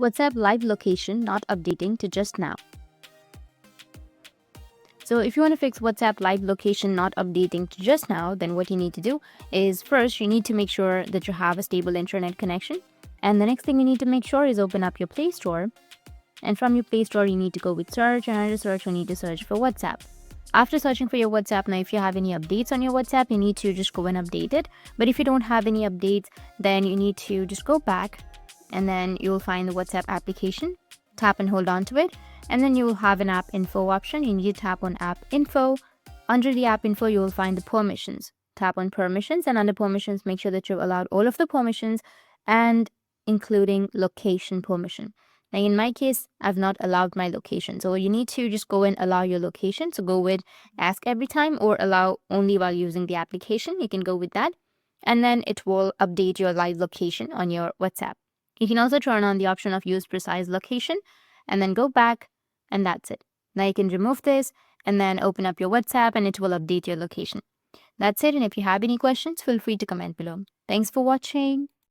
WhatsApp live location not updating to just now. So if you want to fix WhatsApp live location not updating to just now, then what you need to do is first you need to make sure that you have a stable internet connection. And the next thing you need to make sure is open up your Play Store. And from your Play Store, you need to go with search, and under search, you need to search for WhatsApp. After searching for your WhatsApp, now if you have any updates on your WhatsApp, you need to just go and update it. But if you don't have any updates, then you need to just go back and then you'll find the WhatsApp application. Tap and hold on to it. And then you will have an app info option. You need to tap on app info. Under the app info, you will find the permissions. Tap on permissions, and under permissions, make sure that you've allowed all of the permissions and including location permission. Now, in my case, I've not allowed my location. So you need to just go and allow your location. So go with ask every time or allow only while using the application. You can go with that. And then it will update your live location on your WhatsApp. You can also turn on the option of use precise location and then go back, and that's it. Now you can remove this and then open up your WhatsApp and it will update your location. That's it. And if you have any questions, feel free to comment below. Thanks for watching.